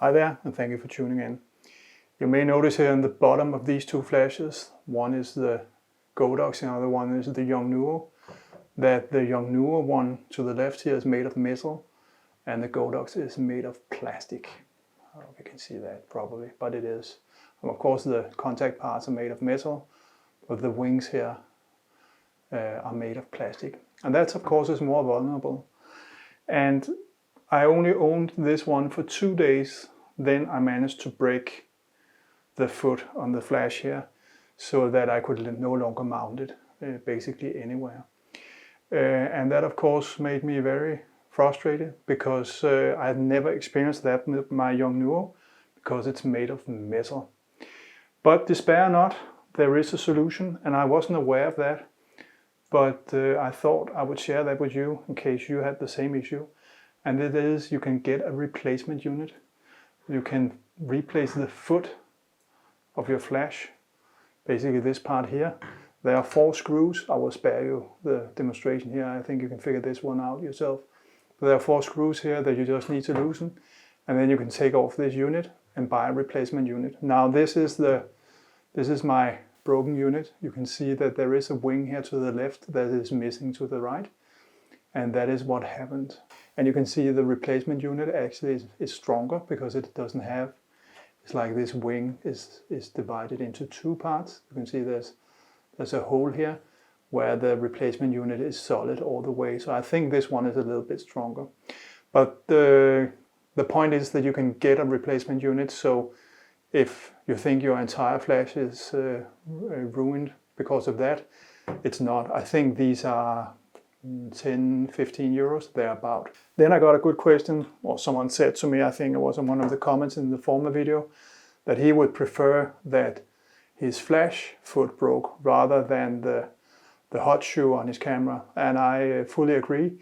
Hi there, and thank you for tuning in. You may notice here on the bottom of these two flashes, one is the Godox and the other one is the Yongnuo, that the Yongnuo one to the left here is made of metal and the Godox is made of plastic. I don't know if you can see that probably, but it is. And of course the contact parts are made of metal, but the wings here are made of plastic. And that of course is more vulnerable. And I only owned this one for 2 days, then I managed to break the foot on the flash here so that I could no longer mount it basically anywhere. And that of course made me very frustrated because I had never experienced that with my Yongnuo because it's made of metal. But despair not, there is a solution and I wasn't aware of that. But I thought I would share that with you in case you had the same issue. And it is, you can get a replacement unit. You can replace the foot of your flash, basically this part here. There are 4 screws. I will spare you the demonstration here. I think you can figure this one out yourself. But there are 4 screws here that you just need to loosen. And then you can take off this unit and buy a replacement unit. Now this is my broken unit. You can see that there is a wing here to the left that is missing to the right. And that is what happened. And you can see the replacement unit actually is stronger because it doesn't have, it's like this wing is divided into 2 parts. You can see there's a hole here where the replacement unit is solid all the way. So I think this one is a little bit stronger. But the point is that you can get a replacement unit. So if you think your entire flash is ruined because of that, it's not. I think these are 10, 15 euros, thereabout. Then I got a good question, or someone said to me, I think it was in one of the comments in the former video, that he would prefer that his flash foot broke rather than the hot shoe on his camera. And I fully agree.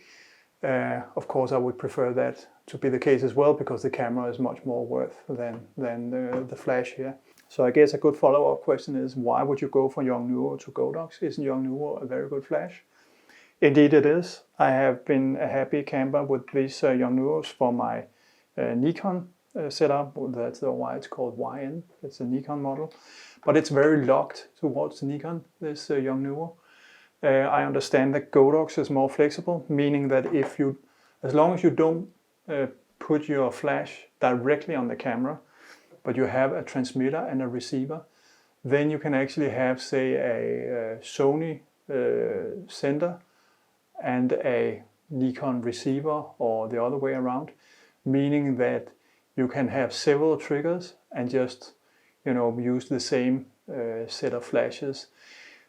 Of course, I would prefer that to be the case as well, because the camera is much more worth than the flash here. So I guess a good follow-up question is, why would you go from Yongnuo to Godox? Isn't Yongnuo a very good flash? Indeed it is. I have been a happy camper with these Yongnuos for my Nikon setup. That's why it's called YN. It's a Nikon model. But it's very locked towards Nikon, this Yongnuo. I understand that Godox is more flexible, meaning that as long as you don't put your flash directly on the camera, but you have a transmitter and a receiver, then you can actually have, say, a Sony sender and a Nikon receiver, or the other way around, meaning that you can have several triggers and just, use the same set of flashes.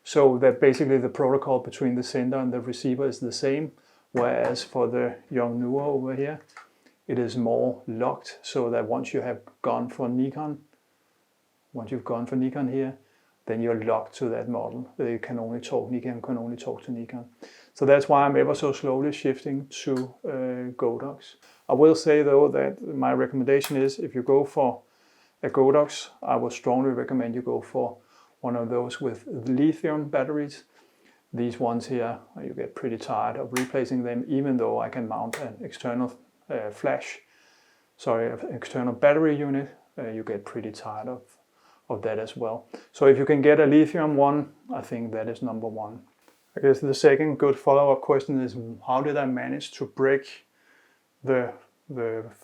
So that basically the protocol between the sender and the receiver is the same, whereas for the Yongnuo over here, it is more locked, so that once you have gone for Nikon, here, then you're locked to that model. Nikon can only talk to Nikon. So that's why I'm ever so slowly shifting to Godox. I will say though that my recommendation is, if you go for a Godox, I would strongly recommend you go for one of those with lithium batteries. These ones here, you get pretty tired of replacing them, even though I can mount an external external battery unit. You get pretty tired of that as well. So if you can get a lithium one, I think that is number one. I guess the second good follow-up question is, how did I manage to break the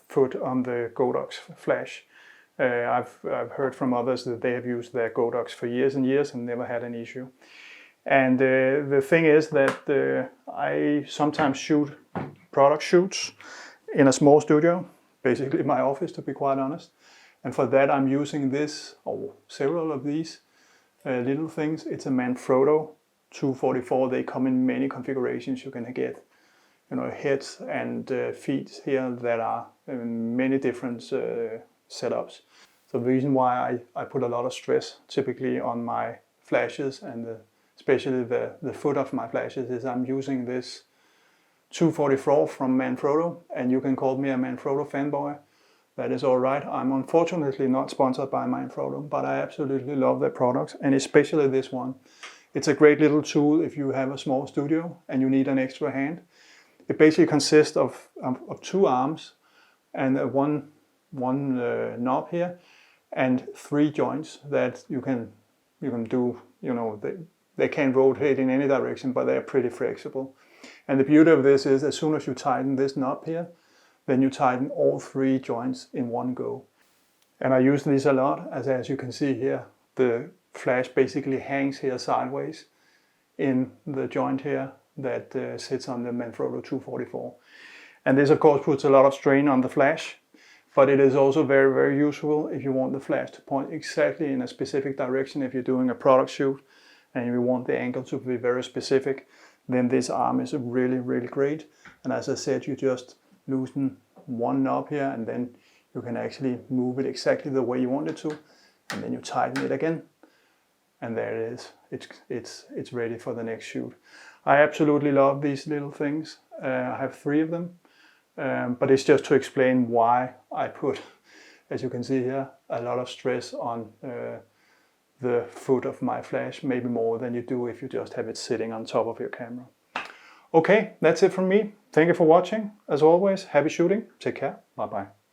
foot on the Godox flash? I've heard from others that they have used their Godox for years and years and never had an issue. And the thing is that I sometimes shoot product shoots in a small studio, basically my office to be quite honest. And for that I'm using this, or several of these little things. It's a Manfrotto 244. They come in many configurations. You can get heads and feet here that are in many different setups. So the reason why I put a lot of stress typically on my flashes and especially the foot of my flashes is I'm using this 244 from Manfrotto, and you can call me a Manfrotto fanboy. That is all right. I'm unfortunately not sponsored by Manfrotto, but I absolutely love their products, and especially this one. It's a great little tool if you have a small studio and you need an extra hand. It basically consists of 2 arms and one knob here, and 3 joints that you can do, you know, they can't rotate in any direction, but they're pretty flexible. And the beauty of this is, as soon as you tighten this knob here, then you tighten all 3 joints in one go. And I use this a lot, as you can see here, the flash basically hangs here sideways in the joint here that sits on the Manfrotto 244. And this of course puts a lot of strain on the flash, but it is also very, very useful if you want the flash to point exactly in a specific direction. If you're doing a product shoot and you want the angle to be very specific, then this arm is really, really great. And as I said, you just loosen one knob here and then you can actually move it exactly the way you want it to, and then you tighten it again, and there it is. It's ready for the next shoot. I absolutely love these little things. I have 3 of them. But it's just to explain why I put, as you can see here, a lot of stress on the foot of my flash, maybe more than you do if you just have it sitting on top of your camera. Okay, that's it from me. Thank you for watching. As always, happy shooting. Take care. Bye bye.